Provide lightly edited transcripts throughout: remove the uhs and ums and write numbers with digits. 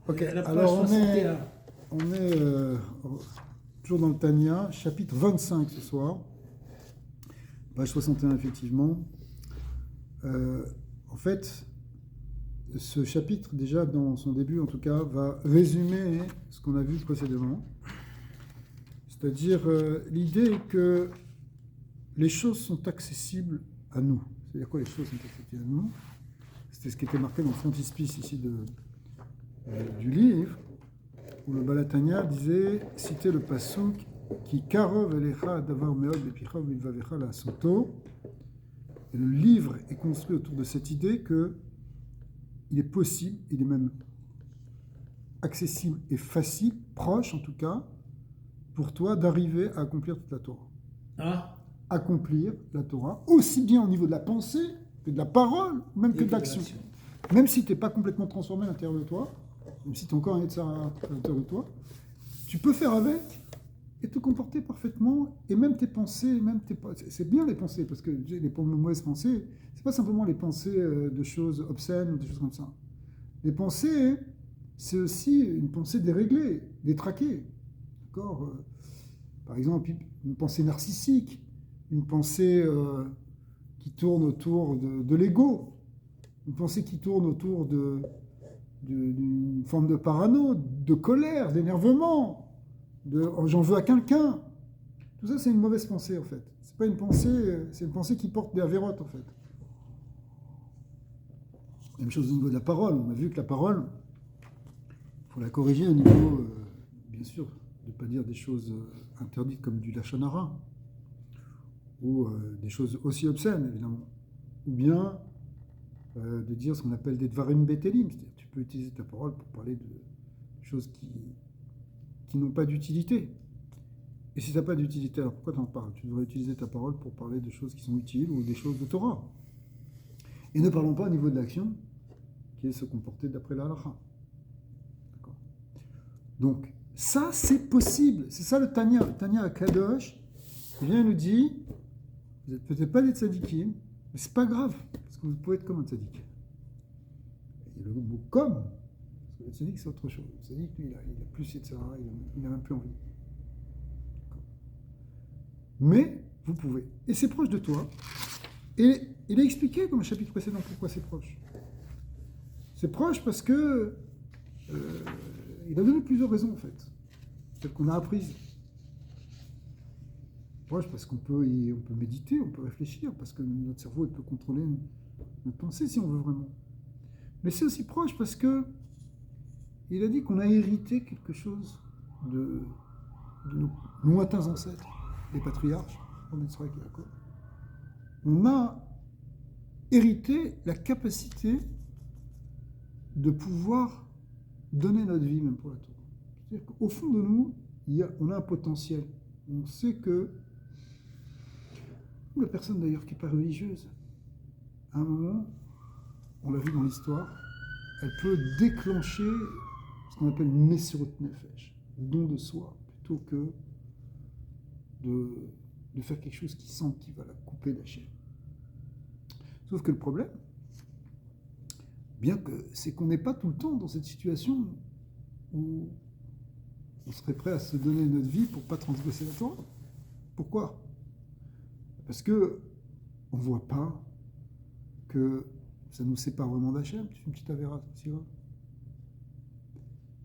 Ok, la page alors 61. on est toujours dans le Tanya, chapitre 25 ce soir, page 61 effectivement. En fait, ce chapitre, déjà dans son début en tout cas, va résumer ce qu'on a vu précédemment. C'est-à-dire l'idée que les choses sont accessibles à nous. C'est-à-dire quoi les choses sont accessibles à nous? C'était ce qui était marqué dans le frontispice ici du livre, où le Balatania disait, citait le pasuk qui karov elecha davar meod bepicha v'ilvavecha la'asoto. Et le livre est construit autour de cette idée que il est possible, il est même accessible et facile, proche en tout cas, pour toi d'arriver à accomplir toute la Torah. Ah, Accomplir la Torah, aussi bien au niveau de la pensée que de la parole, même que de l'action. Même si tu n'es pas complètement transformé à l'intérieur de toi, même si ton corps est à l'intérieur de toi, tu peux faire avec et te comporter parfaitement, et même tes pensées, c'est bien les pensées, parce que les mauvaises pensées, c'est pas simplement les pensées de choses obscènes ou des choses comme ça. Les pensées, c'est aussi une pensée déréglée, détraquée. D'accord? Par exemple, une pensée narcissique, une pensée qui tourne autour de l'ego, une pensée qui tourne autour d'une forme de parano, de colère, d'énervement, de oh, j'en veux à quelqu'un. Tout ça, c'est une mauvaise pensée en fait. C'est pas une pensée, c'est une pensée qui porte des avérotes en fait. Même chose au niveau de la parole. On a vu que la parole, il faut la corriger au niveau, bien sûr, de ne pas dire des choses interdites comme du lachon hara, ou des choses aussi obscènes évidemment, ou bien de dire ce qu'on appelle des dvarim betelim, c'est-à-dire tu peux utiliser ta parole pour parler de choses qui n'ont pas d'utilité. Et si tu n'as pas d'utilité, alors pourquoi tu en parles? Tu devrais utiliser ta parole pour parler de choses qui sont utiles ou des choses de Torah. Et ne parlons pas au niveau de l'action, qui est se comporter d'après la halakha. D'accord. Donc, ça, c'est possible. C'est ça le Tanya. Le Tanya à Kadosh vient nous dit, vous n'êtes peut-être pas des tzadikim, mais c'est pas grave, parce que vous pouvez être comme un tzadik. Et le mot comme, parce que le tzadik, c'est autre chose. Le tzadik, lui, il a plus, etc. Il n'a même plus envie. Mais vous pouvez. Et c'est proche de toi. Et il a expliqué, comme le chapitre précédent, pourquoi c'est proche. C'est proche parce que il a donné plusieurs raisons, en fait. Celles qu'on a apprises. Proche parce qu'on peut méditer, on peut réfléchir, parce que notre cerveau il peut contrôler notre pensée si on veut vraiment. Mais c'est aussi proche parce que il a dit qu'on a hérité quelque chose de nos lointains ancêtres, les patriarches, on a hérité la capacité de pouvoir donner notre vie même pour la Torah. C'est-à-dire qu'au fond de nous, on a un potentiel. On sait que la personne d'ailleurs qui n'est pas religieuse, à un moment, on l'a vu dans l'histoire, elle peut déclencher ce qu'on appelle une Messirut Nefesh, don de soi, plutôt que de faire quelque chose qui sent qu'il va la couper d'Hachem. Sauf que le problème, bien que c'est qu'on n'est pas tout le temps dans cette situation où on serait prêt à se donner notre vie pour ne pas transgresser la Torah. Pourquoi? Parce que on ne voit pas que ça nous sépare vraiment d'Hachem, c'est une petite avéra, c'est vrai.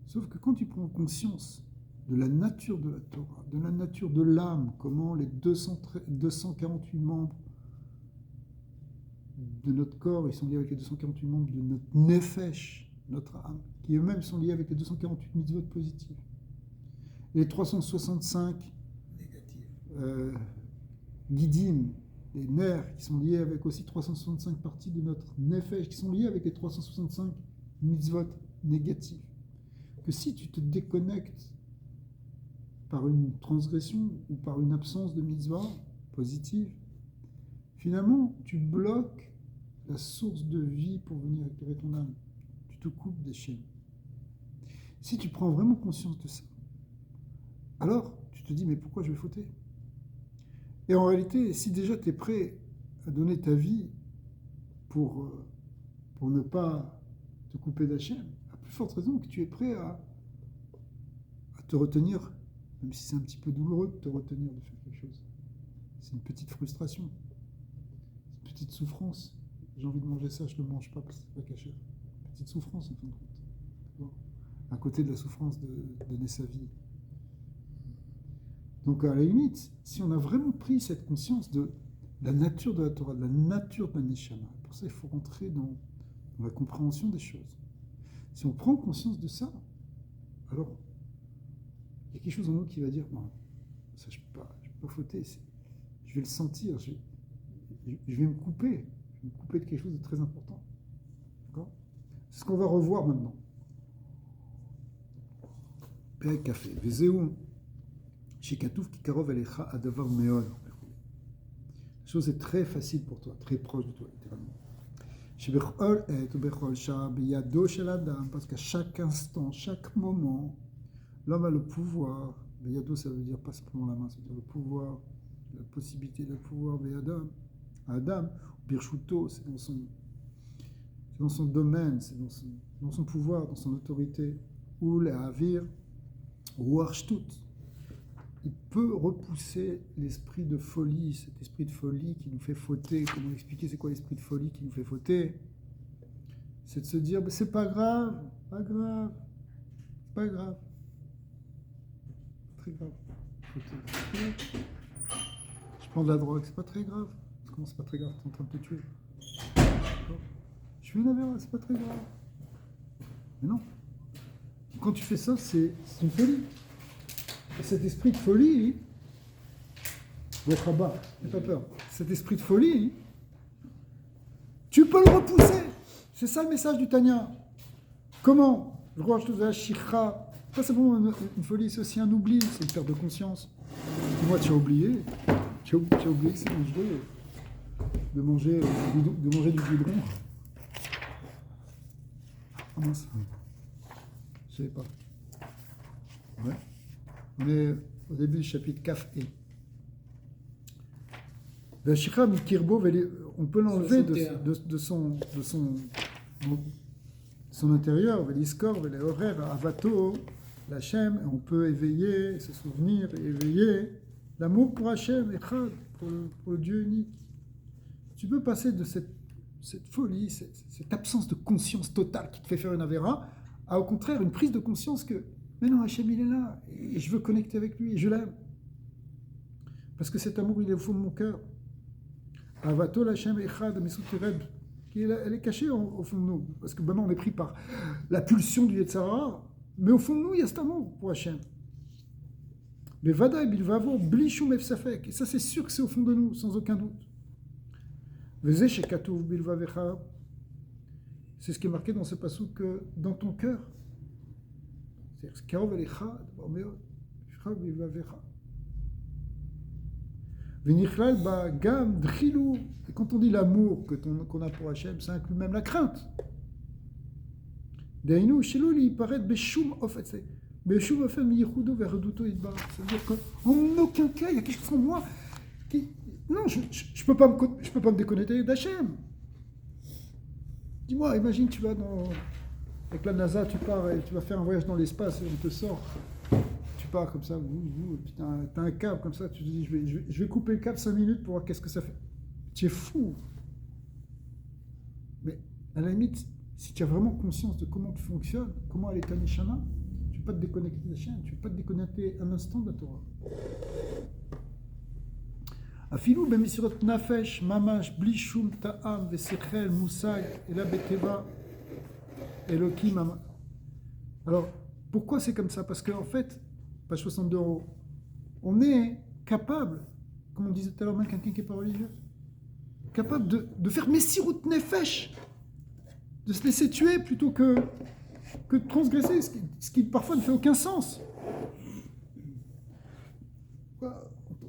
Sauf que quand tu prends conscience de la nature de la Torah, de la nature de l'âme, comment les 248 membres de notre corps, ils sont liés avec les 248 membres de notre nefesh, notre âme, qui eux-mêmes sont liés avec les 248 mitzvot positives. Les 365 guidim, les nerfs, qui sont liés avec aussi 365 parties de notre nefesh, qui sont liés avec les 365 mitzvot négatifs. Que si tu te déconnectes par une transgression ou par une absence de mitzvah positive, finalement, tu bloques la source de vie pour venir éclairer ton âme. Tu te coupes des chaînes. Si tu prends vraiment conscience de ça, alors tu te dis, mais pourquoi je vais fauter? Et en réalité, si déjà tu es prêt à donner ta vie pour ne pas te couper d'Hachem, forte raison que tu es prêt à te retenir, même si c'est un petit peu douloureux de te retenir de faire quelque chose. C'est une petite frustration, une petite souffrance. J'ai envie de manger ça, je ne le mange pas parce que c'est pas caché. Petite souffrance en fin de compte. Bon. À côté de la souffrance de donner sa vie. Donc à la limite, si on a vraiment pris cette conscience de la nature de la Torah, de la nature de la Neshama, pour ça il faut rentrer dans la compréhension des choses. Si on prend conscience de ça, alors il y a quelque chose en nous qui va dire non, ça je ne peux pas fauter, je vais le sentir, je vais me couper de quelque chose de très important. D'accord ? C'est ce qu'on va revoir maintenant. Père Café, Vezéou, Shekatouf Kikarov Elecha Adavar Meol. La chose est très facile pour toi, très proche de toi, littéralement. Parce qu'à chaque instant, chaque moment, l'homme a le pouvoir. Beyado, ça veut dire pas simplement la main, ça veut dire le pouvoir, la possibilité de pouvoir. Beyadam, Adam, Birshuto, c'est dans son domaine, c'est dans son pouvoir, dans son autorité. Ou les Avir, ou Arshtut. Il peut repousser l'esprit de folie, cet esprit de folie qui nous fait fauter. Comment expliquer c'est quoi l'esprit de folie qui nous fait fauter? C'est de se dire, c'est pas grave, pas grave, pas grave. Très grave. Je prends de la drogue, c'est pas très grave. Comment c'est pas très grave? T'es en train de te tuer. Je fais une avéra, c'est pas très grave. Mais non. Quand tu fais ça, c'est une folie. Et cet esprit de folie, votre rabat, n'aie pas peur. Cet esprit de folie, tu peux le repousser. C'est ça le message du Tanya. Comment? Pas simplement une folie, c'est aussi un oubli, c'est une perte de conscience. Moi, tu as oublié que c'est dangereux de manger du goudron. Ah mince. Je ne savais pas. Ouais. On est au début du chapitre Kaf et. On peut l'enlever de son intérieur, Avato, l'Hachem, on peut éveiller, se souvenir, éveiller l'amour pour Hachem, pour le Dieu unique. Tu peux passer de cette folie, cette absence de conscience totale qui te fait faire une avéra, à au contraire une prise de conscience que, mais non, Hachem il est là, et je veux connecter avec lui, et je l'aime. Parce que cet amour il est au fond de mon cœur. Avato l'Hachem Echad Mesutireb, elle est cachée au fond de nous, parce que maintenant on est pris par la pulsion du Yetzara, mais au fond de nous il y a cet amour pour Hachem. Mais Vadaï Bilvavo Blishum Efsafek, et ça c'est sûr que c'est au fond de nous, sans aucun doute. Vezé Shekatouv Bilvavecha, c'est ce qui est marqué dans ce passage que dans ton cœur, c'est-à-dire Karov Elecha, Bilvavecha. Venichlal ba gam dhilou. Et quand on dit l'amour qu'on a pour Hachem, ça inclut même la crainte. Deinu shelo li paraît beshum ofet. Beshum ofet mi yichudo vereduto idbar. C'est-à-dire qu'en aucun cas il y a quelque chose en moi qui non, je peux pas me déconnecter d'Hachem. Dis-moi, imagine tu vas avec la NASA, tu pars et tu vas faire un voyage dans l'espace et on te sort. Tu pars comme ça, et puis t'as un câble comme ça, tu te dis je vais couper le câble 5 minutes pour voir qu'est-ce que ça fait. Tu es fou. Mais à la limite, si tu as vraiment conscience de comment tu fonctionnes, comment elle est ta neshama, tu ne peux pas te déconnecter de la chaîne, tu ne peux pas te déconnecter un instant de la Torah. Afilou bemisirot nafesh mamash bli shum ta'am vesechel musag ela beteva elokim. Alors pourquoi c'est comme ça? Parce qu'en fait, page 62 €, on est capable, comme on disait tout à l'heure, même quelqu'un qui n'est pas religieux, capable de faire Messirut Nefesh, de se laisser tuer plutôt que de transgresser, ce qui parfois ne fait aucun sens.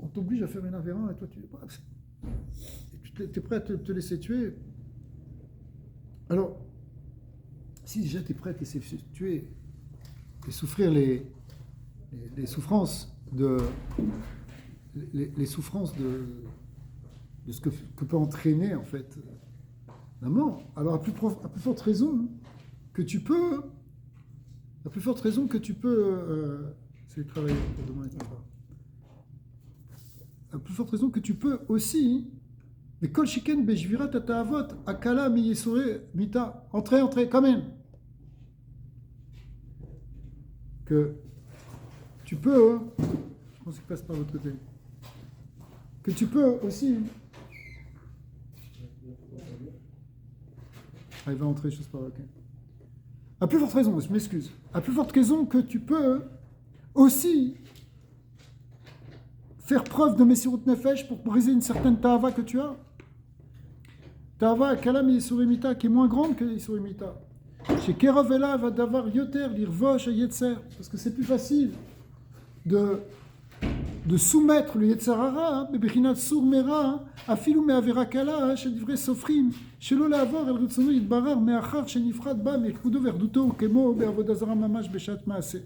On t'oblige à faire une avérin et toi tu es prêt à te laisser tuer. Alors, si déjà tu es prêt à te laisser tuer et souffrir les souffrances les souffrances de ce que peut entraîner en fait la mort. Alors à plus forte raison que tu peux La plus forte raison que tu peux... c'est travailler pour demain et tout ça. La plus forte raison que tu peux aussi... Mais kol shiken bejvira tata avot akala mi yesore mita. Entrez, quand même. Que tu peux... je pense qu'il passe par l'autre côté. Que tu peux aussi... Ah, il va entrer, chose par là, ok. À plus forte raison, je m'excuse. À plus forte raison que tu peux aussi faire preuve de Messirut Nefesh pour briser une certaine Tahava que tu as. Tahava Kalam Yisurimita, qui est moins grande que Yisurimita. Chez Kerovela va d'avoir Yoter, l'Irvosh et Yetzer. Parce que c'est plus facile de soumettre le Yetzer Hara, mais Bechinat Sourmera, Afilu Me'avera Kala, chez Divrei Sofrim, chez Lola Avor, El Ritzono Yitbarar, Me'achar, chez Nifrat Ba, Mekudo Verduto, Kemo, Be'avodazara Mamash, Beshat Maase.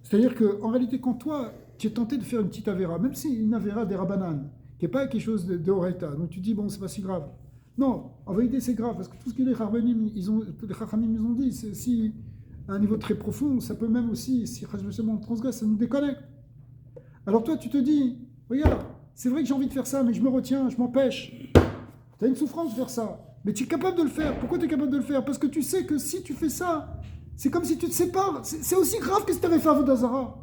C'est-à-dire qu'en réalité, quand toi, tu es tenté de faire une petite Avera, même si une Avera des Rabanan, qui n'est pas quelque chose de Horaïta, donc tu dis, bon, c'est pas si grave. Non, en vérité, c'est grave, parce que tout ce que les Chachamim, ils ont dit, c'est si à un niveau très profond, ça peut même aussi, si on transgresse, ça nous déconnecte. Alors toi, tu te dis, regarde, c'est vrai que j'ai envie de faire ça, mais je me retiens, je m'empêche. Tu as une souffrance de faire ça, mais tu es capable de le faire. Pourquoi tu es capable de le faire? Parce que tu sais que si tu fais ça, c'est comme si tu te sépares. C'est aussi grave que si tu avais fait Avodazara.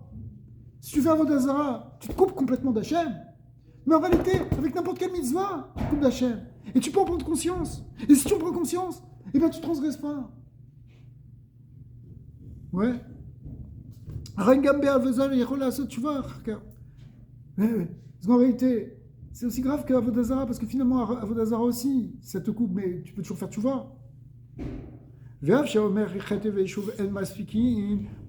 Si tu fais Avodazara, tu te coupes complètement d'Hachem. Mais en réalité, avec n'importe quelle mitzvah, tu te coupes d'Hachem. Et tu peux en prendre conscience. Et si tu en prends conscience, eh bien tu ne transgresses pas. Ouais. Tu vois, parce qu'en réalité, c'est aussi grave que Avodazara, parce que finalement, Avodazara aussi, ça te coupe, mais tu peux toujours faire tchouva.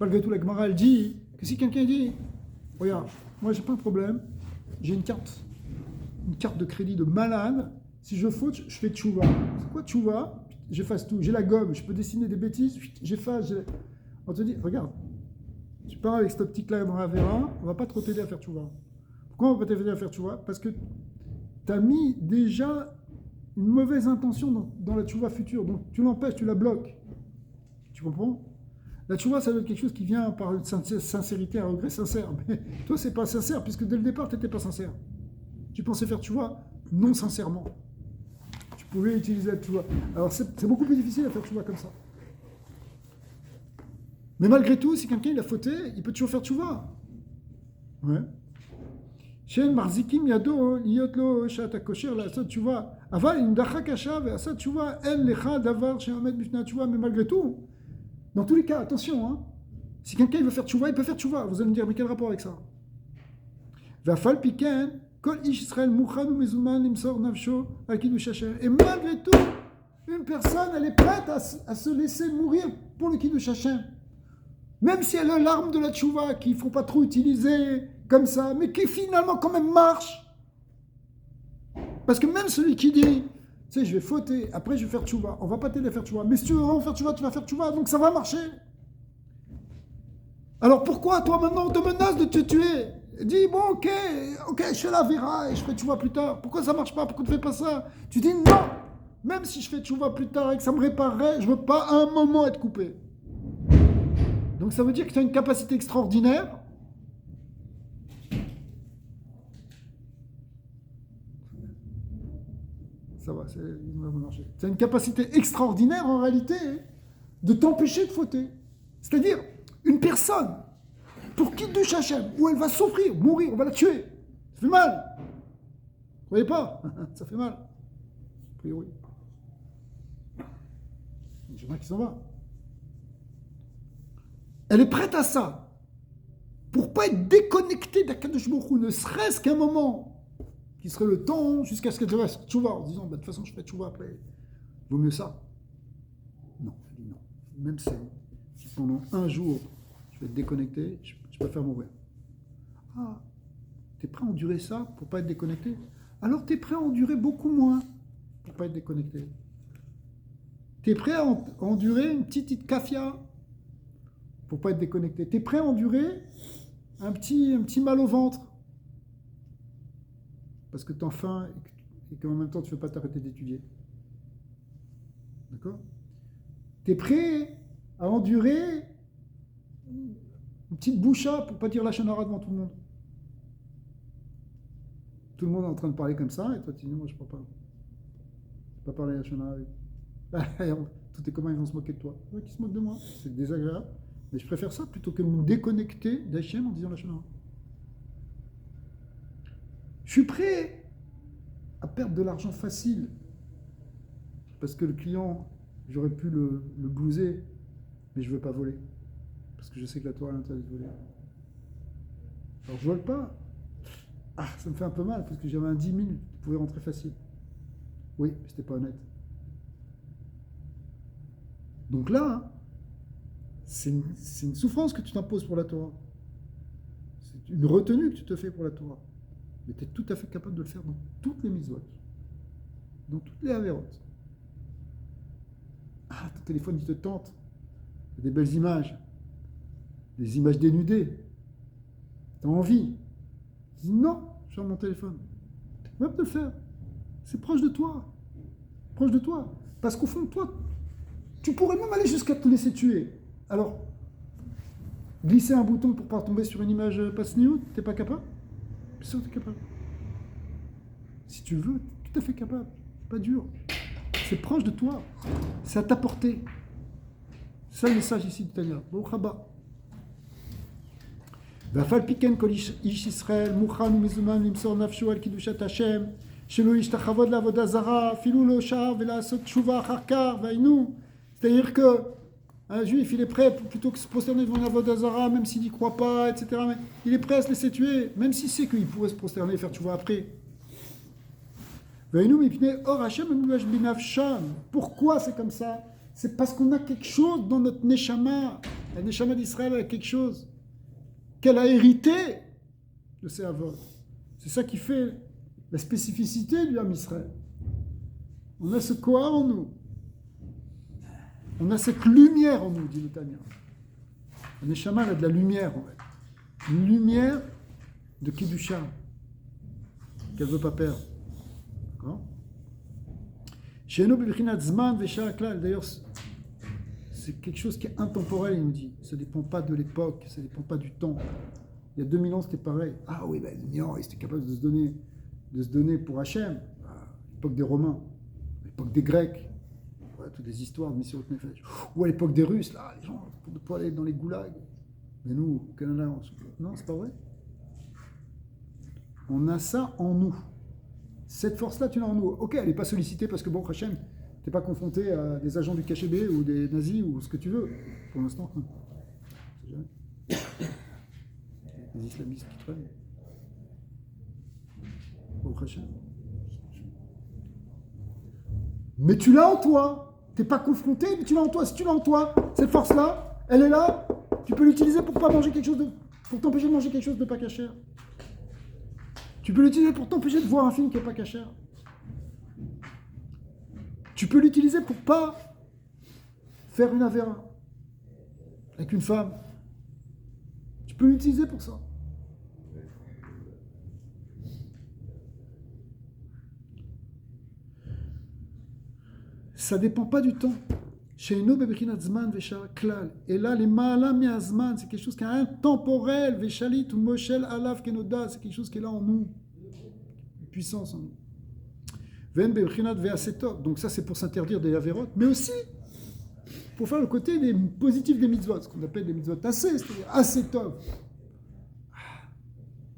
Malgré tout, la Gemara, elle dit que si quelqu'un dit, regarde, moi j'ai pas un problème, j'ai une carte de crédit de malade, si je faute, je fais tchouva. C'est quoi tchouva? J'efface tout, j'ai la gomme, je peux dessiner des bêtises, j'efface. On te dit, regarde, tu pars avec cette optique-là dans la Vera, on va pas trop t'aider à faire tchouva. Pourquoi on va pas t'aider à faire tchouva? Parce que tu as mis déjà une mauvaise intention dans la tchouva future, donc tu l'empêches, tu la bloques. Tu comprends? La tchouva, ça doit être quelque chose qui vient par une sincérité, un regret sincère. Mais toi, c'est pas sincère, puisque dès le départ, tu n'étais pas sincère. Tu pensais faire tchouva non sincèrement. Tu pouvais utiliser la tchouva. Alors, c'est beaucoup plus difficile à faire tchouva comme ça. Mais malgré tout, si quelqu'un il a fauté, il peut toujours faire tchouva. Ouais. Shen marzikim yado liotlo shat akosher la asot tchouva. Aval in dacha kasha ve asot tchouva el lecha davar she'omed bifna tchouva. Mais malgré tout, dans tous les cas, attention, hein, si quelqu'un il veut faire tchouva, il peut faire tchouva. Vous allez me dire, mais quel rapport avec ça? Vafal piken kol ish Israël mouchan ou mezouman limsor navsho al kiddush Hashem. Et malgré tout, une personne, elle est prête à se laisser mourir pour le kiddush Hashem. Même si elle a l'arme de la tchouva qu'il ne faut pas trop utiliser comme ça, mais qui finalement quand même marche. Parce que même celui qui dit, tu sais, je vais fauter, après je vais faire tchouva, on ne va pas t'aider à faire tchouva, mais si tu veux vraiment faire tchouva, tu vas faire tchouva, donc ça va marcher. Alors pourquoi toi maintenant on te menace de te tuer? Dis, bon ok, je fais la vera et je ferai tchouva plus tard. Pourquoi ça ne marche pas? Pourquoi tu ne fais pas ça? Tu dis non, même si je fais tchouva plus tard et que ça me réparerait, je ne veux pas à un moment être coupé. Donc ça veut dire que tu as une capacité extraordinaire. Ça va, c'est une capacité extraordinaire en réalité de t'empêcher de fauter. C'est-à-dire une personne pour qui Kiddush Hashem, où elle va souffrir, mourir, on va la tuer. Ça fait mal. Vous voyez pas? Ça fait mal. A priori. J'aimerais qu'il s'en va. Elle est prête à ça, pour ne pas être déconnectée d'Akadosh Baruch Hu, ne serait-ce qu'un moment, qui serait le temps, jusqu'à ce qu'elle fasse tchouva, en disant, de toute façon, je fais tchouva après. Vaut mieux ça. Non, elle dit non. Même si pendant un jour, je vais être déconnecté, je préfère mourir. Ah, tu es prêt à endurer ça pour ne pas être déconnecté? Alors tu es prêt à endurer beaucoup moins pour ne pas être déconnecté. Tu es prêt à endurer une petite kafia pour ne pas être déconnecté. Tu es prêt à endurer un petit mal au ventre parce que tu as faim et qu'en même temps tu ne veux pas t'arrêter d'étudier. D'accord? Tu es prêt à endurer Une petite boucha pour pas dire la chanara devant tout le monde. Tout le monde est en train de parler comme ça, et toi tu dis, moi je ne peux pas parler la chanara avec. Tout est comment ils vont se moquer de toi. Ouais, qui se moquent de moi, c'est désagréable. Mais je préfère ça plutôt que de me déconnecter d'Hachem en disant la chanara. Je suis prêt à perdre de l'argent facile parce que le client, j'aurais pu le blouser, mais je ne veux pas voler. Parce que je sais que la Torah interdit de voler. Alors je ne vole pas. Ah, ça me fait un peu mal parce que j'avais un 10 000, je pouvais rentrer facile. Oui, mais c'était pas honnête. Donc là, c'est une souffrance que tu t'imposes pour la Torah. C'est une retenue que tu te fais pour la Torah. Mais tu es tout à fait capable de le faire dans toutes les mitzvot, dans toutes les avérotes. Ah, ton téléphone, il te tente. Il y a des belles images, des images dénudées. Tu as envie. Tu dis non, je ferme mon téléphone. Tu es capable de le faire. C'est proche de toi. Proche de toi. Parce qu'au fond de toi, tu pourrais même aller jusqu'à te laisser tuer. Alors, glisser un bouton pour ne pas tomber sur une image pas sniout, tu n'es pas capable? Bien sûr que tu es capable. Si tu le veux, tu es tout à fait capable. C'est pas dur. C'est proche de toi. C'est à ta portée. C'est ça le message ici de Tania. Baruch haba. ואף פי כן כל איש ישראל מוכן ומזומן למסור נפשו על קידושת השם, שלא ישתחוות לעבודה זרה, אפילו לא שעה ולעשות תשובה אחר כך, והיינו. C'est-à-dire que un juif, il est prêt, plutôt que de se prosterner devant l'avodah zara, même s'il n'y croit pas, etc., mais il est prêt à se laisser tuer, même s'il sait qu'il pourrait se prosterner et faire tchouva après. Pourquoi c'est comme ça? C'est parce qu'on a quelque chose dans notre neshama. La neshama d'Israël a quelque chose qu'elle a hérité de ses avot. C'est ça qui fait la spécificité du Ham Israël. On a ce quoi en nous. On a cette lumière en nous, dit le Tanya. La neshama a de la lumière en fait. Une lumière de Kiddusha qu'elle ne veut pas perdre. D'ailleurs, c'est quelque chose qui est intemporel, il nous dit. Ça ne dépend pas de l'époque, ça ne dépend pas du temps. Il y a 2000 ans, c'était pareil. Ah oui, ben, non, ils étaient capables de se donner pour Hachem. À l'époque des Romains, à l'époque des Grecs, ouais, toutes les histoires de Messirut Nefesh. Ou à l'époque des Russes, là, les gens, pour aller dans les goulags. Mais nous, au Canada, non, c'est pas vrai. On a ça en nous. Cette force-là, tu l'as en nous. Ok, elle n'est pas sollicitée parce que, bon, Hachem, tu n'es pas confronté à des agents du KGB ou des nazis ou ce que tu veux. Pour l'instant, les islamistes qui traînent. Bon, Hachem. Mais tu l'as en toi. Tu n'es pas confronté, mais tu l'as en toi. Si tu l'as en toi, cette force-là, elle est là. Tu peux l'utiliser pour pas manger quelque chose pour t'empêcher de manger quelque chose de pas cachère. Tu peux l'utiliser pour t'empêcher de voir un film qui n'est pas cachère. Tu peux l'utiliser pour pas faire une avéra avec une femme. Tu peux l'utiliser pour ça. Ça ne dépend pas du temps. Et là, les ma'ala mi'azman, c'est quelque chose qui est intemporel. Veshalit ou moshel alav kenoda, c'est quelque chose qui est là en nous. Une puissance en nous. Donc ça, c'est pour s'interdire des avérotes, mais aussi pour faire le côté des positifs des mitzvot, ce qu'on appelle des mitzvot assez, c'est-à-dire assez tov.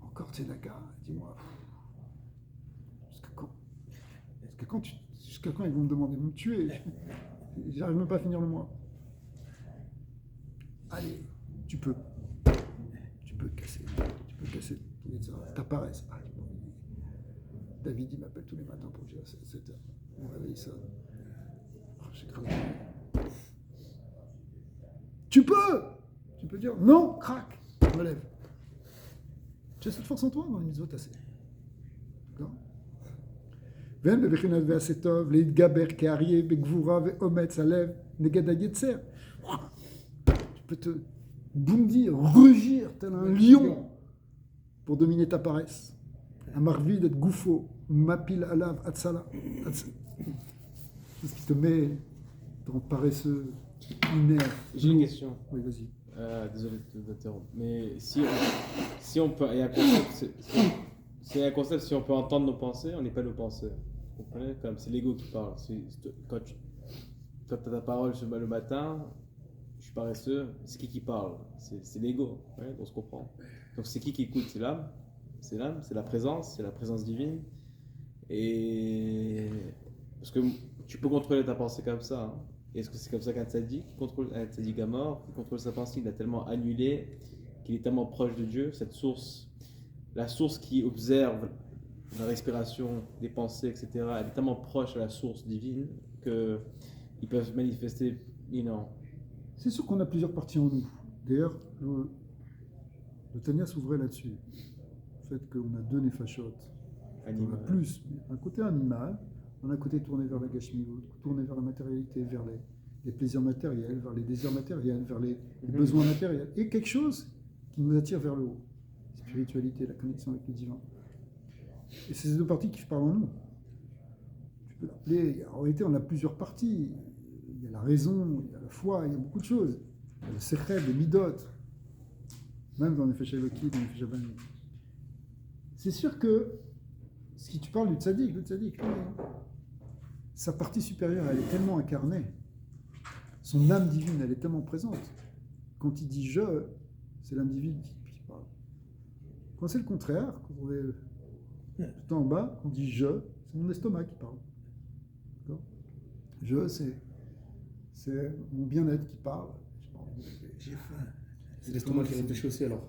Encore tzedaka, dis-moi. Jusqu'à quand ils vont me demander de me tuer? J'arrive même pas à finir le mois. Allez, tu peux casser ta paresse. David, il m'appelle tous les matins pour que j'ai 7 heures. On réveille ça. J'écrase. Tu peux dire non, crac, je me lève. Tu as cette force en toi dans les mitzvot assez. D'accord? Tu peux te bondir, rugir tel un lion pour dominer ta paresse. Un marvi d'être gouffo, mapil alav, atsala. C'est ce qui te met dans paresseux, inerte. J'ai une question. Oui, vas-y. Désolé de t'interrompre, mais si on peut, il y a un concept, c'est un concept, si on peut entendre nos pensées, on n'est pas nos penseurs. Vous comprenez? Comme c'est l'ego qui parle. Quand tu as ta parole le matin, je suis paresseux, c'est qui parle? C'est l'ego, ouais, on se comprend. Donc c'est qui écoute? C'est l'âme, c'est la présence divine. Et parce que tu peux contrôler ta pensée comme ça, hein. Est-ce que c'est comme ça qu'un tzaddik contrôle un tzaddik à mort, qui contrôle sa pensée, il a tellement annulé, qu'il est tellement proche de Dieu, cette source, la source qui observe la respiration, les pensées, etc., elle est tellement proche à la source divine que ils peuvent manifester, C'est sûr qu'on a plusieurs parties en nous. D'ailleurs, le Tanya s'ouvrait là-dessus. Le fait qu'on a deux nefashot. On a animal. plus. Un côté animal, on a un côté tourné vers la gashmiut, tourné vers la matérialité, vers les plaisirs matériels, vers les désirs matériels, vers les besoins matériels. Et quelque chose qui nous attire vers le haut. La spiritualité, la connexion avec le divin. Et c'est ces deux parties qui parlent en nous. Tu peux l'appeler, en réalité, on a plusieurs parties. Il y a la raison, il y a la foi, il y a beaucoup de choses. Il y a le secret, le midot. Même dans les Feshavaki, dans les Feshavani. C'est sûr que, si tu parles du tzaddik, le tzaddik, sa partie supérieure, elle est tellement incarnée. Son âme divine, elle est tellement présente. Quand il dit « je », c'est l'âme divine qui parle. Quand c'est le contraire, quand on est tout en bas, on dit « je », c'est mon estomac qui parle. D'accord ? Je, c'est mon bien-être qui parle. J'ai faim. C'est l'estomac qui réfléchit aussi alors.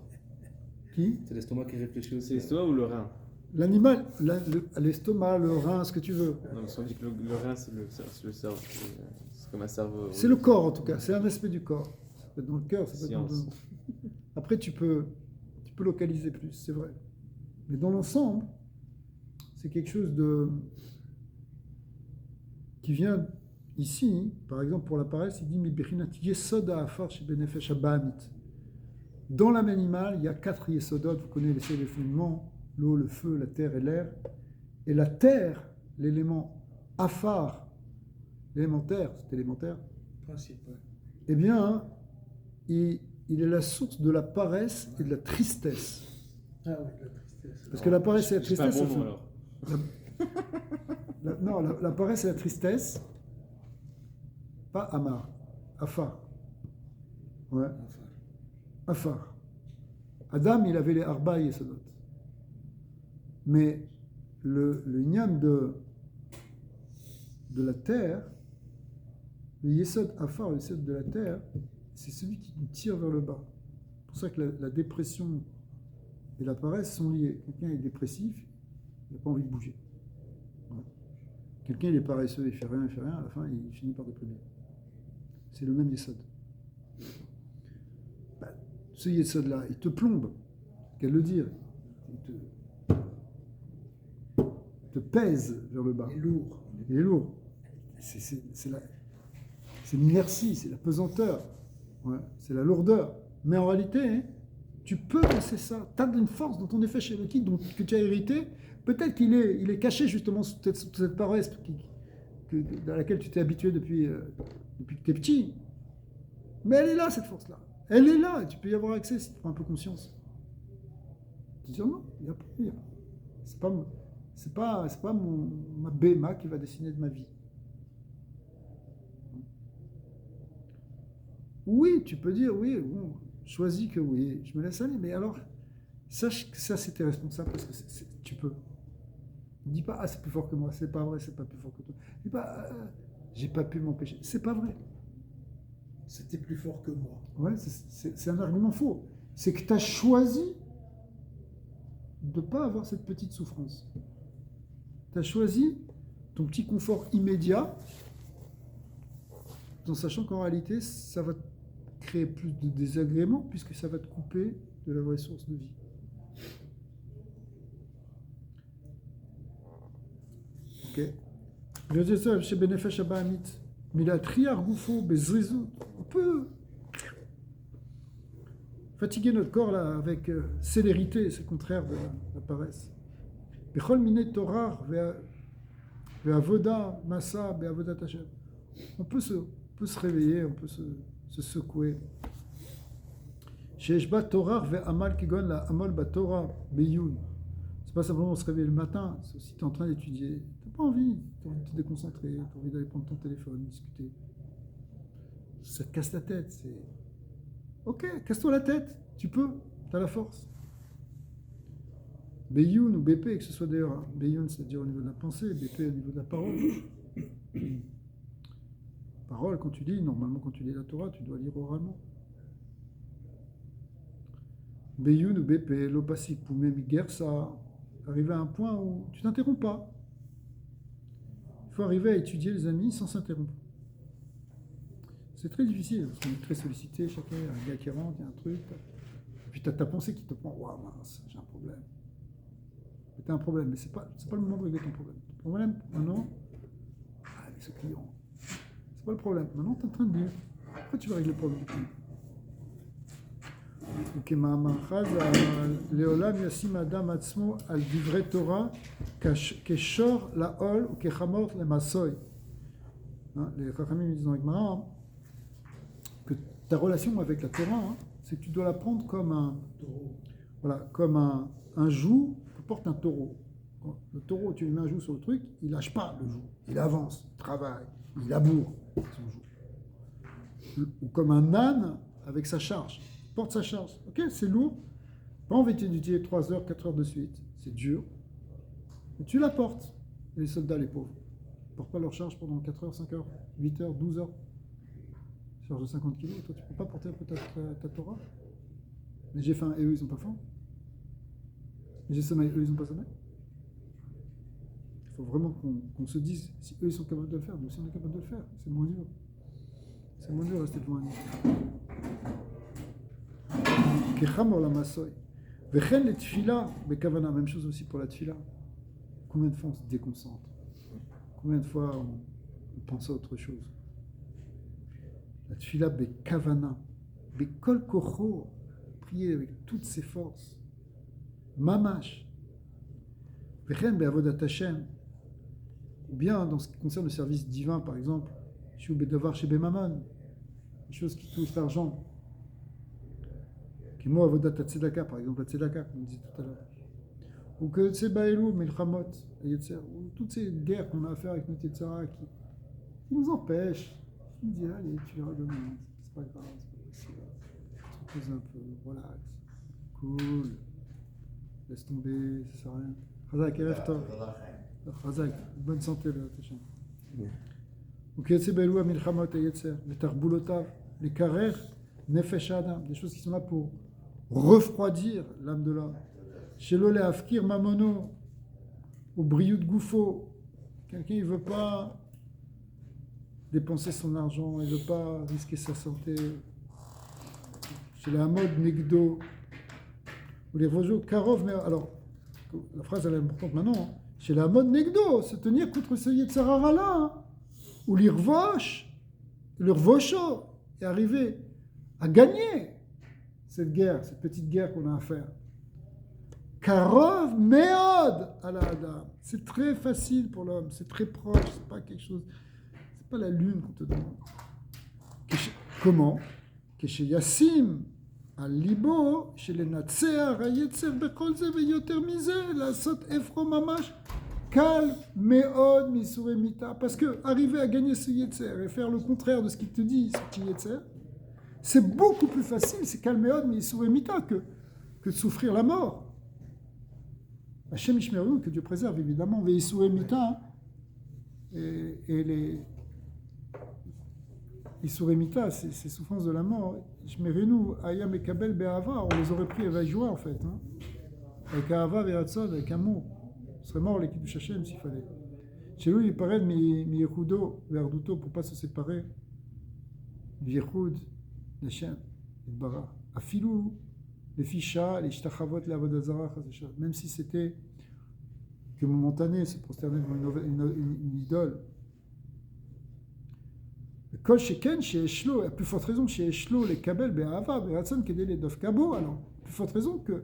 Qui ? C'est l'estomac qui réfléchit aussi. C'est l'estomac ou le rein? L'animal, l'estomac, le rein, ce que tu veux. Non, parce qu'on dit que le rein, c'est le cerveau. C'est comme un cerveau. C'est le corps en tout cas, c'est un aspect du corps. Ça peut être dans le cœur, ça peut être dans le... Après, tu peux localiser plus, c'est vrai. Mais dans l'ensemble, c'est quelque chose qui vient ici, par exemple pour la paresse, il dit Mibrinat yesod ha'afar shebenefesh habahamit. Dans l'âme animale, il y a 4 yesodot, vous connaissez les fondements, l'eau, le feu, la terre et l'air. Et la terre, l'élément afar, l'élémentaire, c'est élémentaire, Principal. eh bien, il est la source de la paresse et de la tristesse. Ah oui, la tristesse. Parce que la paresse et la C'est pas tristesse... bon mot alors. Non, la paresse et la tristesse, pas amar, afar. Ouais, afar. Adam, il avait les arba yesodot. Mais le ignam de la terre, le yesod afar, le yesod de la terre, c'est celui qui nous tire vers le bas. C'est pour ça que la dépression et la paresse sont liées. Quelqu'un est dépressif, il n'a pas envie de bouger. Ouais. Quelqu'un il est paresseux, il fait rien, à la fin il finit par déprimer. C'est le même yesod. Ce yesod-là, il te plombe, qu'elle le dire. Il te pèse vers le bas. Il est lourd. Il est lourd. C'est l'inertie, c'est la pesanteur, ouais, c'est la lourdeur. Mais en réalité, hein, tu peux passer ça. Tu as une force dans ton effet chéroki que tu as hérité. Peut-être qu'il est caché justement sous cette paresse à laquelle tu t'es habitué depuis que tu es petit. Mais elle est là, cette force-là. Elle est là, et tu peux y avoir accès si tu prends un peu conscience. Tu dis non, il n'y a pas. C'est pas ma béma qui va décider de ma vie. Oui, tu peux dire, oui, bon, choisis que oui, je me laisse aller, mais alors, sache que ça, c'est tes responsables, parce que tu peux. Ne dis pas, ah, c'est plus fort que moi, c'est pas vrai, c'est pas plus fort que toi. Ne dis pas, j'ai pas pu m'empêcher. C'est pas vrai. C'était plus fort que moi. Ouais, c'est un argument faux. C'est que tu as choisi de ne pas avoir cette petite souffrance. Tu as choisi ton petit confort immédiat, en sachant qu'en réalité, ça va te créer plus de désagréments, puisque ça va te couper de la vraie source de vie. Ok. Je dis ça chez Benefesh Abahamit. Mais la triar goufo, bezrizou, on peut fatiguer notre corps là avec célérité, c'est le contraire de la paresse. Bechol miné torar ve'avoda masa be'avodat Hashem. On peut se réveiller, on peut se secouer שיש בה תורה ועמל כגון לעמל בתורה בעיון. C'est pas simplement se réveiller le matin, c'est aussi tu es en train d'étudier. Tu n'as pas envie, tu as envie de te déconcentrer, tu as envie d'aller prendre ton téléphone, discuter. Ça te casse la tête. C'est... Ok, casse-toi la tête, tu peux, tu as la force. Beyoun ou BP, que ce soit d'ailleurs, hein. Beyoun c'est-à-dire au niveau de la pensée, BP au niveau de la parole. Parole, quand tu lis, normalement quand tu lis la Torah, tu dois lire oralement. Beyoun ou BP, l'opasik, ou même Gersa, arriver à un point où tu t'interromps pas. Il faut arriver à étudier les amis sans s'interrompre. C'est très difficile, parce qu'on est très sollicité, chacun, il y a un gars qui rentre, il y a un truc, et puis tu as ta pensée qui te prend, waouh mince, j'ai un problème. Tu as un problème, mais c'est pas le moment de régler ton problème. Ton problème, maintenant, avec ce client, c'est pas le problème. Maintenant, tu es en train de dire, pourquoi tu vas régler le problème du client? לעולם ישים האדם עצמו על דברי תורה כשור לעול וכחמור למסוי. Les Chachamim disent dans la Gemara que ta relation avec la Torah, c'est que tu dois la prendre comme un joug que porte un taureau. Le taureau, tu lui mets un joug sur le truc, il lâche pas le joug, il avance, il travaille, il laboure son joug. Ou comme un âne avec sa charge. Porte sa charge. Ok, c'est lourd. Pas envie d'étudier 3 heures, 4 heures de suite. C'est dur. Mais tu la portes. Et les soldats, les pauvres, ne portent pas leur charge pendant 4 heures, 5 heures, 8 heures, 12 heures. Charge de 50 kilos. Toi, tu ne peux pas porter un peu ta Torah. Mais j'ai faim et eux, ils n'ont pas faim. Mais j'ai sommeil, eux, ils n'ont pas sommeil. Il faut vraiment qu'on se dise, si eux, ils sont capables de le faire, nous aussi, on est capable de le faire. C'est moins dur. C'est moins dur de rester devant un livre. Kechamor la masoy. Vechen les tfila, mais kavana, même chose aussi pour la tfila. Combien de fois on se déconcentre? Combien de fois on pense à autre chose? La tfila, be kavana, be kol kocho, prier avec toutes ses forces. Mamash. Vechen be avodat Hashem. Ou bien dans ce qui concerne le service divin, par exemple, shu bedavar chez Bemamon, une chose qui touche l'argent. Qui moi avodat tzedaka, par exemple la tzedaka, comme on disait tout à l'heure, ou que c'est Baelou, Melchamot, ou toutes ces guerres qu'on a à faire avec notre Yetzara qui nous empêchent. On dit allez, tu verras demain, c'est pas grave, c'est pas possible. Tu te poses un peu, relax, cool, laisse tomber, ça sert à rien. Chazak, Erev-Tov. Chazak, bonne santé là, Tachem. Ou que c'est Baelou, Melchamot, Yetzer, les Tarboulotav, les Karer, Nefesh Adam, des choses qui sont là pour refroidir l'âme de l'homme. Chez l'olé afkir mamono, au briou de goufo, quelqu'un il veut pas dépenser son argent, il veut pas risquer sa santé. Chez la mode negdo, ou les rojo karov, mais alors la phrase elle est importante maintenant. Chez la mode negdo, se tenir contre ce yetzarara là, ou l'irvosh, le rvosho, est arrivé à gagner cette guerre, cette petite guerre qu'on a à faire. Karov meod à la Adam. C'est très facile pour l'homme, c'est très proche, c'est pas quelque chose, c'est pas la lune qu'on te demande. Comment? Que chez Yassim, à Libo, chez les Natsea, Rayetzer, Bekolze, Veyoter Mise, la Sot Efro Mamash, Kal meod misuremita. Parce que arriver à gagner ce Yetzer et faire le contraire de ce qu'il te dit, ce petit Yetzer, c'est beaucoup plus facile, c'est calméod, mais Isuremita, que de souffrir la mort. Hachem Ishmeru, que Dieu préserve évidemment, mais Isuremita, et les Isuremita, ces souffrances de la mort, Ishmerenu, Ayam et Kabel Be'ava, on les aurait pris avec joie en fait, hein, avec Ahava et Hatzod, avec amour. On serait mort l'équipe du Hachem s'il fallait. Chez lui, il paraît mi Yehudo, Verduto, pour ne pas se séparer. Yehud. Hashem, Bara, Afilou, les fichas, les shtachavot, les avodazara, même si c'était que momentané, se prosterner devant une idole. Kol sheken chez Eshlo, à plus forte raison chez Eshlo, les kabel, be'ava, be'atzon, kedé les dof kabo, alors, plus forte raison que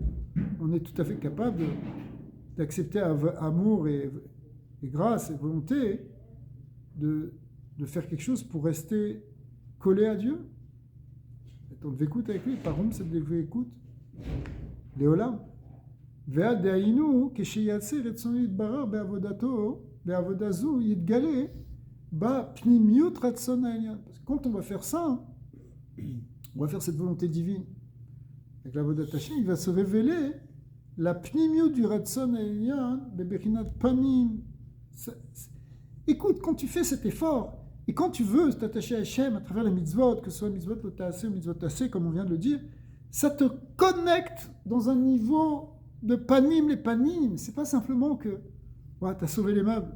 on est tout à fait capable d'accepter amour et grâce et volonté de faire quelque chose pour rester collé à Dieu. ton écoute avec lui, parum c'est de écoute, Léolam. ועד דהיינו, כשיעשה רצונו יתברר בעבודתו, בעבודה זו, יתגלה בפנימיות רצון העליון. Parce que quand on va faire ça, on va faire cette volonté divine avec la Avodat Hashem, il va se révéler la pnimiut du Ratzon Elyon, bebechinat panim. Écoute, quand tu fais cet effort, et quand tu veux t'attacher à Hashem à travers les mitzvot, que ce soit mitzvot l'otaasé ou mitzvot tassé, comme on vient de le dire, ça te connecte dans un niveau de panim, les panim. C'est pas simplement que ouais, tu as sauvé les meubles,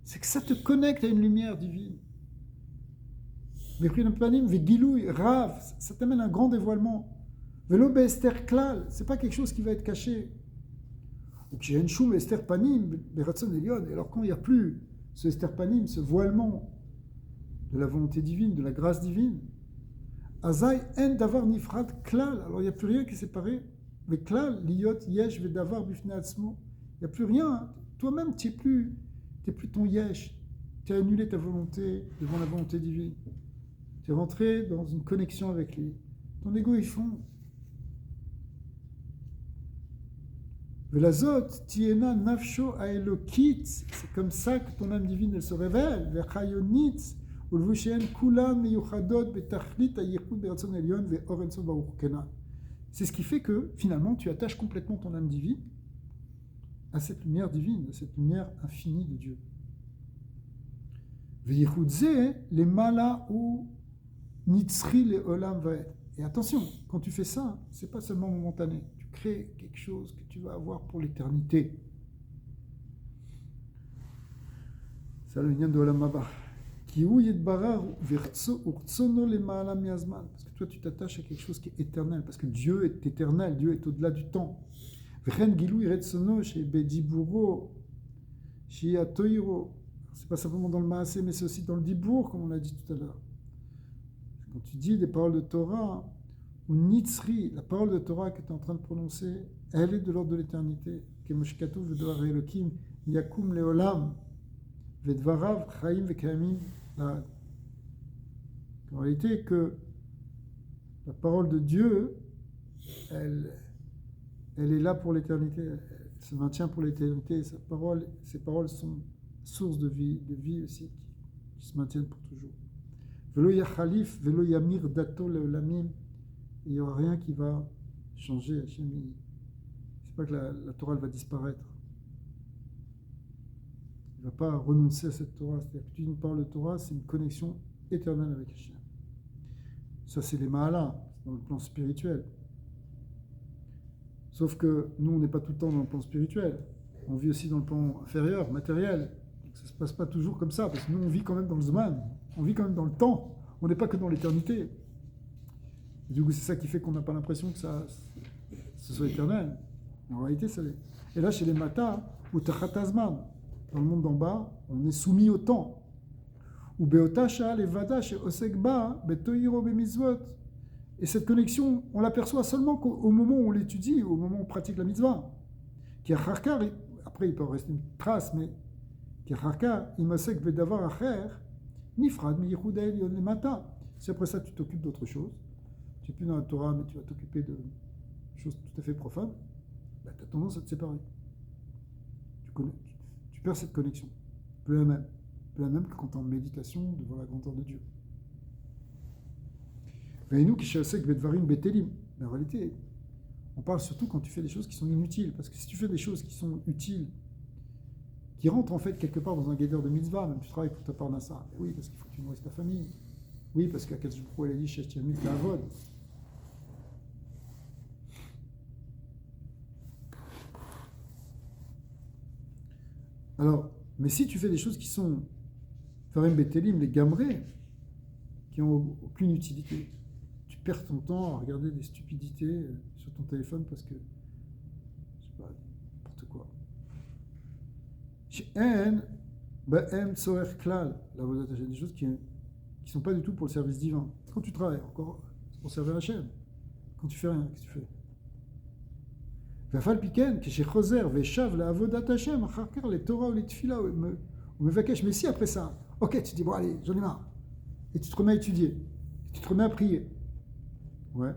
c'est que ça te connecte à une lumière divine. Bebechinat panim, vegilouy, rav, ça t'amène un grand dévoilement. Velo be'ester klal, c'est pas quelque chose qui va être caché. Ou que j'ai une choum ester panim, beratson elion. Et alors quand il n'y a plus ce ester panim, ce voilement de la volonté divine, de la grâce divine, azai en davar nifrad klal. Alors il n'y a plus rien qui est séparé. Mais klal liot yesh ve davar bifnei atzmo. Il n'y a plus rien. Toi-même, tu n'es plus ton yesh. Tu as annulé ta volonté devant la volonté divine. Tu es rentré dans une connexion avec lui. Ton ego il fond. Velazot, tiena nafsho aelokit, c'est comme ça que ton âme divine elle se révèle. Vechayonit, ulvushen kulan meyuchadot betachlit ayichud beratzon elyon veorenso baruch kenan. C'est ce qui fait que finalement tu attaches complètement ton âme divine à cette lumière divine, à cette lumière infinie de Dieu. Veyichudze les mala ou nitzri le olam vaed. Et attention, quand tu fais ça, c'est pas seulement momentané. Crée quelque chose que tu vas avoir pour l'éternité. C'est le lien de Olam Haba. Parce que toi tu t'attaches à quelque chose qui est éternel, parce que Dieu est éternel, Dieu est au-delà du temps. C'est pas simplement dans le Maasé, mais c'est aussi dans le Dibour, comme on l'a dit tout à l'heure. Quand tu dis des paroles de Torah, ou Nitzri, la parole de Torah que tu es en train de prononcer, elle est de l'ordre de l'éternité. Kemoshkatov vedvar Elokim yakum leolam vedvarav chaim vekayamim laad. En réalité, que la parole de Dieu, elle est là pour l'éternité, elle se maintient pour l'éternité. Ses paroles sont source de vie aussi, qui se maintiennent pour toujours. Velo yachalif, velo yamir dato leolamim. Il n'y aura rien qui va changer. Hachem, c'est pas que la Torah elle va disparaître. Il ne va pas renoncer à cette Torah. C'est-à-dire que tu nous parles de Torah, c'est une connexion éternelle avec Hachem. Ça, c'est les Mahalas, dans le plan spirituel. Sauf que nous, on n'est pas tout le temps dans le plan spirituel. On vit aussi dans le plan inférieur, matériel. Donc, ça ne se passe pas toujours comme ça, parce que nous, on vit quand même dans le Zman. On vit quand même dans le temps. On n'est pas que dans l'éternité. Du coup, c'est ça qui fait qu'on n'a pas l'impression que ce soit éternel. En réalité, ça l'est. Et là, chez les Matas, ou Tachatazman, dans le monde d'en bas, on est soumis au temps. Ou Beotasha, les Vada, chez Osekba, Betoiro, Bemizvot. Et cette connexion, on l'aperçoit seulement au moment où on l'étudie, au moment où on pratique la mitzvah. Qui Acharkar, après il peut en rester une trace, mais qui Acharkar, Imosek Bedavar Acher, Nifrad, Miyichud Elion, les Matas. Si après ça, tu t'occupes d'autre chose, tu n'es plus dans la Torah, mais tu vas t'occuper de choses tout à fait profanes, bah, tu as tendance à te séparer. Tu perds cette connexion. Plus la même. Plus la même que quand tu es en méditation devant la grandeur de Dieu. Mais en réalité, on parle surtout quand tu fais des choses qui sont inutiles. Parce que si tu fais des choses qui sont utiles, qui rentrent en fait quelque part dans un guédeur de mitzvah, même tu travailles pour ta parnassa, oui, parce qu'il faut que tu nourrisses ta famille. Oui, parce qu'Akadosh Baruch Hu, elle a dit chez Tiamit Lavod. Alors, mais si tu fais des choses qui sont Farim Betelim, les gamrés, qui n'ont aucune utilité, tu perds ton temps à regarder des stupidités sur ton téléphone parce que, je sais pas, n'importe quoi. Chez En, Ba'em Tzorer Klal, la Vodat Hashem, des choses qui ne sont pas du tout pour le service divin. Quand tu travailles, encore, c'est pour servir Hashem. Quand tu fais rien, qu'est-ce que tu fais? Vafal piken, que chez Choser, Veshav, la Avodat Hashem, Acharkar, les Torah ou les Tfila, ou Mevakesh. Mais si après ça, ok, tu dis, bon allez, j'en ai marre. Et tu te remets à étudier. Tu te remets à prier. Ouais.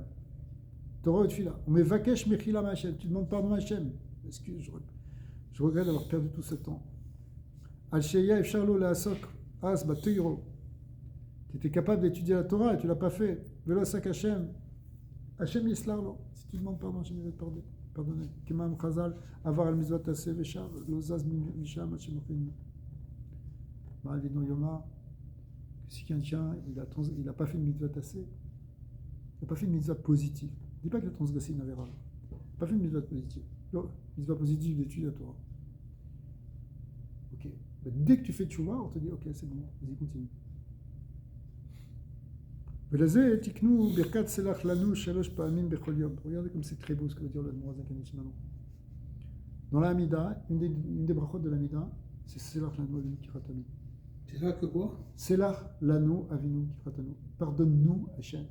Torah et Tfila. On met Vakesh Mechila Hachem. Tu demandes pardon à Hachem. Est-ce que je regrette d'avoir perdu tout ce temps. Al-Sheya Efsharlo Laasok As Bateiro. Tu étais capable d'étudier la Torah et tu ne l'as pas fait. Velo Sak Hachem. Hachem Yislarlo. Si tu demandes pardon, Hachem va te pardonner. Kimam Chazal, Avar al Mizvat Aseh Veshar, Lozaz Misham Hachem Ochin. Ma'alino Yoma. Si quelqu'un il n'a pas fait une mitzvah assez, il n'a pas fait une mitzvah positive. Dis pas qu'il a transgressé une avéra. Il n'a pas fait une mitzvah positive. Non, mitzvah positive d'étude à Torah. Ok. Mais dès que tu fais tchouva, on te dit ok, c'est bon, vas-y, continue. Regardez comme c'est très beau ce que veut dire le Morazak maintenant. Dans la Hamida, une des brachot de la Hamida, c'est Selach Lanu Avinu Kiratanu. C'est ça que quoi? Selach Lanu Avinu Kiratanu. Pardonne-nous, Hachem.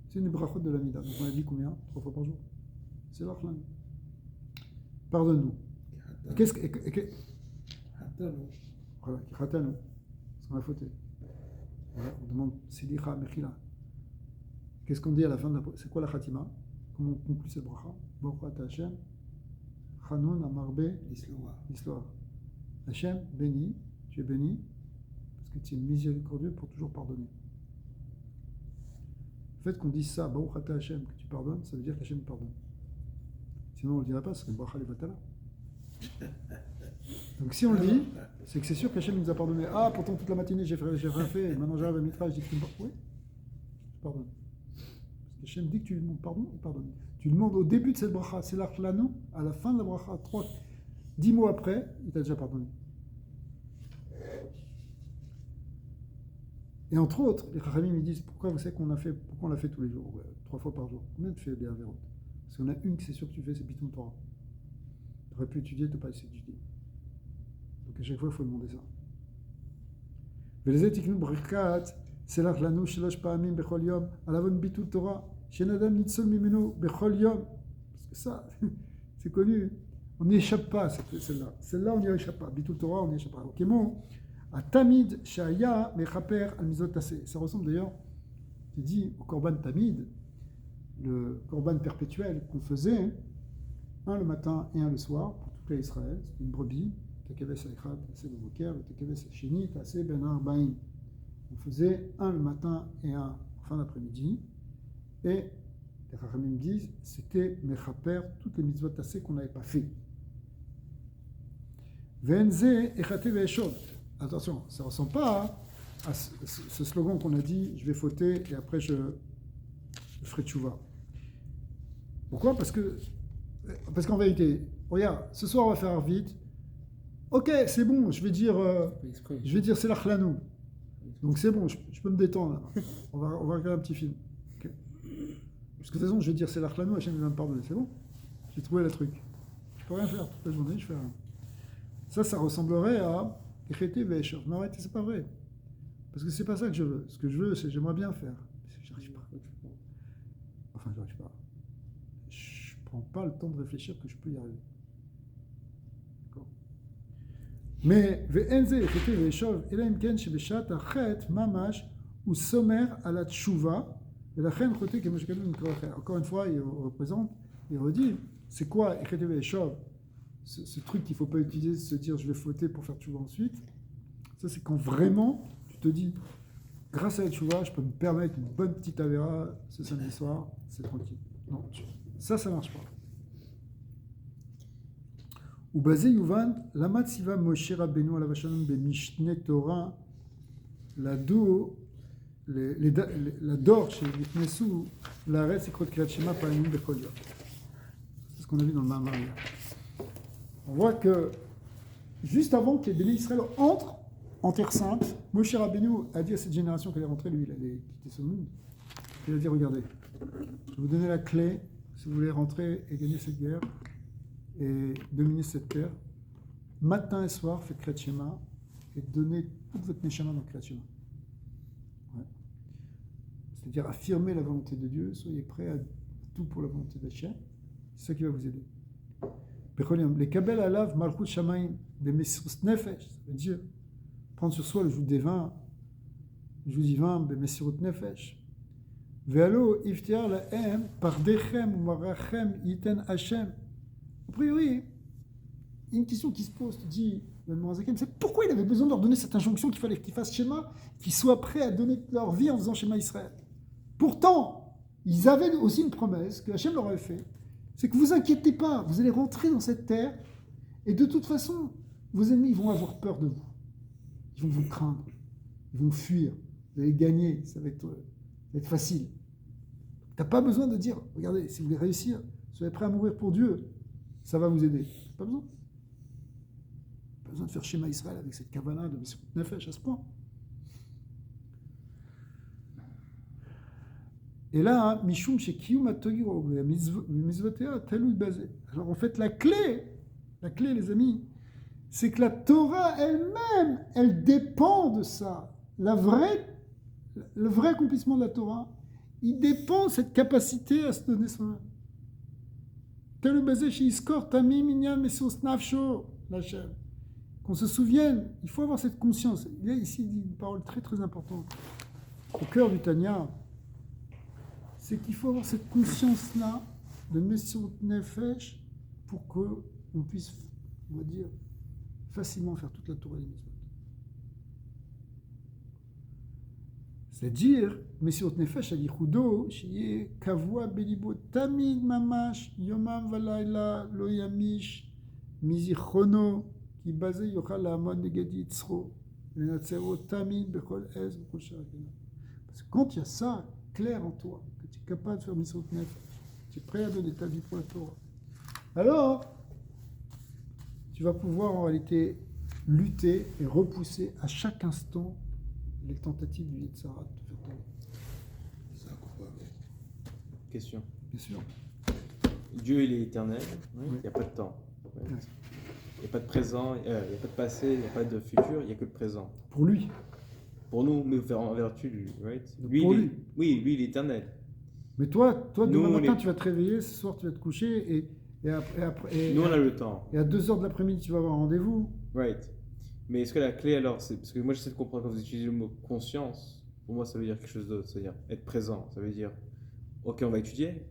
C'est une brachot de la Hamida. Donc on a dit combien? 3 fois par jour. Selach Lanu. Pardonne-nous. Qu'est-ce que. Voilà, Kiratanu. Parce qu'on a fauté. Voilà, on demande Silicha Mechila. Qu'est-ce qu'on dit à la fin de la. C'est quoi la Khatima? Comment on conclut cette bracha? Baruch Hachem. Chanun Amarbe Isloa. Hachem, béni, tu es béni, parce que tu es miséricordieux pour toujours pardonner. Le fait qu'on dise ça, Baruch Ata Hachem, que tu pardonnes, ça veut dire qu'Hachem pardonne. Sinon on ne le dirait pas, ce serait Bracha Levatala. Donc si on le dit, c'est que c'est sûr qu'Hachem nous a pardonné. Ah, pourtant toute la matinée j'ai rien fait, et maintenant j'arrive à Mitra, je dis que tu me pardonnes. Oui, je pardonne. Parce qu'Hachem dit que tu lui demandes pardon, il pardonne. Tu demandes au début de cette bracha, c'est l'Archlano, à la fin de la bracha, 10 mots après, il t'a déjà pardonné. Et entre autres, les Chachamim me disent, pourquoi on l'a fait tous les jours? 3 fois par jour. Combien tu fais des Averot? Parce qu'il y en a une que c'est sûr que tu fais, c'est Bitoun Torah. Tu aurais pu étudier, tu n'as pas essayé d'étudier. Donc à chaque fois, il faut demander ça. Velezet iknu brikat, selach lanu shalosh pa'amim bechol yom, alavon Bitoun Torah, shen adam nitzol mimenu bechol yom. Parce que ça, c'est connu. On n'y échappe pas, celle-là. Celle-là, on n'y échappe pas. Bitoun Torah, on n'y échappe pas. Ok, bon. À Tamid, Shaya, Mechaper, Al-Mizot Tassé. Ça ressemble d'ailleurs, tu dis, au Korban Tamid, le Korban perpétuel qu'on faisait, un le matin et un le soir, pour tout Israël. C'est une brebis, Tekeves Aichad, Tassé le Boker, Tekeves Sheni, Tassé Ben Arbaïn. On faisait un le matin et un en fin d'après-midi. Et les Chachamim disent, c'était Mechaper, toutes les Mitzvot Tassé qu'on n'avait pas fait. Venze, Echate Ve'eshov. Attention, ça ne ressemble pas à ce slogan qu'on a dit, je vais fauter et après je ferai tchouva. Pourquoi? Parce qu'en vérité, regarde, ce soir on va faire vite. Ok, c'est bon, je vais dire c'est l'Achlanou. Donc c'est bon, je peux me détendre là. On va regarder un petit film. Okay. Parce que de toute façon, je vais dire c'est l'Achlanou, Hachem va me pardonner, c'est bon. J'ai trouvé le truc. Je peux rien faire toute la journée, je fais rien. Ça ressemblerait à mais arrête, c'est pas vrai. Parce que c'est pas ça que je veux. Ce que je veux, c'est j'aimerais bien faire. Mais j'arrive pas. Enfin, j'arrive pas. Je prends pas le temps de réfléchir que je peux y arriver. D'accord. Mais VNZ, mamash ou sommer à la tchouva. Et la reine côté que encore une fois, il représente, il redit, c'est quoi ce truc qu'il ne faut pas utiliser, se dire je vais fauter pour faire tchouva ensuite, ça c'est quand vraiment tu te dis, grâce à la tchouva, je peux me permettre une bonne petite avéra ce samedi soir, c'est tranquille. Non, ça ne marche pas. Ou basé Yuvan, Lamat Siva Moshe Rabbeinu ala Vashanon be Mishne Torah, la dor chez Vitnesu, la red c'est Krot Kriyat Shema Panim Bechol Yom. C'est ce qu'on a vu dans le Mamar. On voit que juste avant que les Béné Israël entrent en Terre Sainte, Moshe Rabbeinu a dit à cette génération qu'elle est rentrée, lui, il allait quitter ce monde. Il a dit, regardez, je vais vous donner la clé si vous voulez rentrer et gagner cette guerre et dominer cette terre. Matin et soir, faites Kriyat Shema et donnez toute votre Neshama dans Kriyat Shema. Ouais. C'est-à-dire affirmer la volonté de Dieu, soyez prêts à tout pour la volonté d'Hachem. C'est ça qui va vous aider. Les kabel alav malchut shamayim des mesirut nefesh, ça veut dire prendre sur soi le joug divin, des mesirut nefesh. Ve'alo iftiar lahem pardechem umarachem yiten Hashem. A priori, il y a une question qui se pose, tu dis, c'est pourquoi il avait besoin de leur donner cette injonction qu'il fallait qu'ils fassent Shema, qu'ils soient prêts à donner leur vie en faisant Shema Israël. Pourtant, ils avaient aussi une promesse que Hachem leur avait fait, c'est que vous inquiétez pas, vous allez rentrer dans cette terre, et de toute façon, vos ennemis vont avoir peur de vous. Ils vont vous craindre, ils vont fuir, vous allez gagner, ça va être facile. Tu n'as pas besoin de dire, regardez, si vous voulez réussir, soyez prêts à mourir pour Dieu, ça va vous aider. Pas besoin. Pas besoin de faire Shema Israël avec cette kavanah de Messirut Nefesh à ce point. Et là, Mishum Shekiyum Atogiro, Mizvotea, Talou Bazé. Alors en fait, la clé, les amis, c'est que la Torah elle-même, elle dépend de ça. Le vrai accomplissement de la Torah, il dépend de cette capacité à se donner soi-même. Talou Bazé, Shiskor, Tamim, Inyan, Mesios Nafsho, Lachem. Qu'on se souvienne, il faut avoir cette conscience. Il y a ici une parole très très importante au cœur du Tanya, c'est qu'il faut avoir cette conscience-là de Messirut Nefesh pour qu'on puisse, on va dire, facilement faire toute la Torah et les mitzvot. C'est-à-dire, Messirut Nefesh, Alichudo, Shiye Kavua Belibo Tamid Mamash, Yomam Valayla, Lo Yamish, Mizichono, qui basé Yochal Amon Negadi Tzro, Lenatzero Tamid Bechol Ez, Bechol Sharakena. Parce que quand il y a ça clair en toi, que tu es capable de faire Messirut Nefesh, tu es prêt à donner ta vie pour la Torah, alors tu vas pouvoir en réalité lutter et repousser à chaque instant les tentatives du Yetzirah de te faire tomber. Ça, pourquoi? Question. Bien sûr. Dieu, il est éternel, il Oui. n'y a pas de temps. Ouais. Il n'y a pas de présent, il n'y a pas de passé, il n'y a pas de futur, il n'y a que le présent. Pour lui. Pour nous, mais en vertu de lui, right? Donc Lui, pour il est- lui. Oui, lui, il est éternel. Mais toi Nous, demain on matin, est- tu vas te réveiller, ce soir, tu vas te coucher, et Nous, on a le temps, à 2h de l'après-midi, tu vas avoir un rendez-vous. right? Mais est-ce que la clé alors, c'est parce que moi j'essaie de comprendre quand vous utilisez le mot conscience, pour moi ça veut dire quelque chose d'autre, c'est-à-dire être présent, ça veut dire, ok, on va étudier,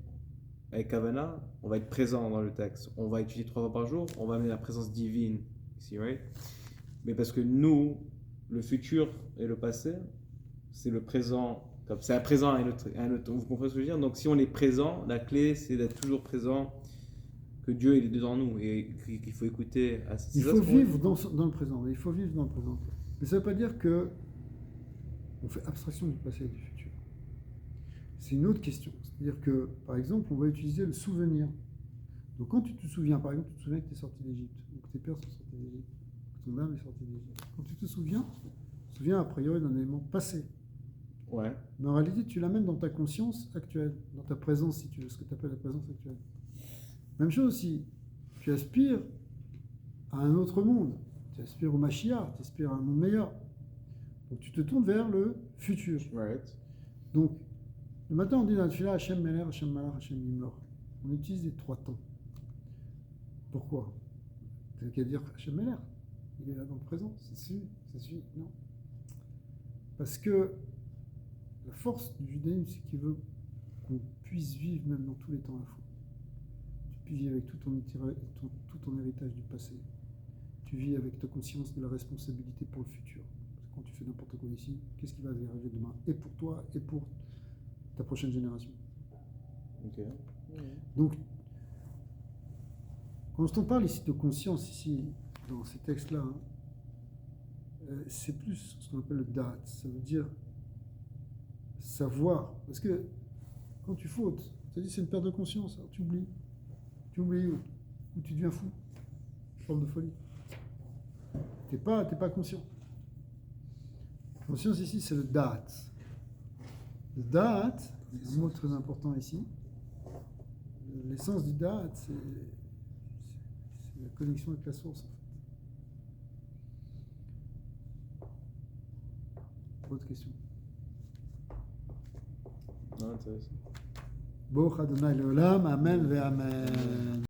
avec Kavana, on va être présent dans le texte, on va étudier 3 fois par jour, on va amener la présence divine ici, right? Mais parce que nous, le futur et le passé, c'est le présent, comme c'est un présent à un autre, vous comprenez ce que je veux dire? Donc si on est présent, la clé c'est d'être toujours présent, que Dieu il est devant nous et qu'il faut écouter à Il faut vivre dans le présent. Il faut vivre dans le présent. Mais ça ne veut pas dire que on fait abstraction du passé et du futur. C'est une autre question. C'est-à-dire que, par exemple, on va utiliser le souvenir. Donc quand tu te souviens, par exemple, tu te souviens que tu es sorti d'Égypte, ou que tes pères sont sortis d'Égypte, que ton âme est sortie d'Égypte. Quand tu te souviens a priori d'un élément passé. Ouais. Mais en réalité, tu l'amènes dans ta conscience actuelle, dans ta présence, si tu veux, ce que tu appelles la présence actuelle. Même chose aussi, tu aspires à un autre monde, tu aspires au Mashiach, tu aspires à un monde meilleur. Donc tu te tournes vers le futur. Right. Donc, le matin on dit dans la Tefila Hashem Meler, Hashem Malach, Hashem Nimlor. On utilise les 3 temps. Pourquoi? C'est qu'à dire Hashem Meler, il est là dans le présent, c'est celui, non. Parce que la force du judaïsme, c'est qu'il veut qu'on puisse vivre même dans tous les temps à la fois. Tu vis avec tout ton héritage du passé. Tu vis avec ta conscience de la responsabilité pour le futur. Parce que quand tu fais n'importe quoi ici, qu'est-ce qui va arriver demain? Et pour toi, et pour ta prochaine génération. Ok. Donc, quand on parle ici de conscience, ici, dans ces textes-là, c'est plus ce qu'on appelle le da'at. Ça veut dire savoir. Parce que quand tu fautes, ça dit c'est une perte de conscience. Alors tu oublies. Tu oublies ou tu deviens fou. Une forme de folie. T'es pas conscient. Conscience ici, c'est le da'at. Le da'at, c'est un mot très important ici. L'essence du da'at, c'est la connexion avec la source. Autre question. Non, intéressant. Baruch Adonai Leolam, Amen ve Amen.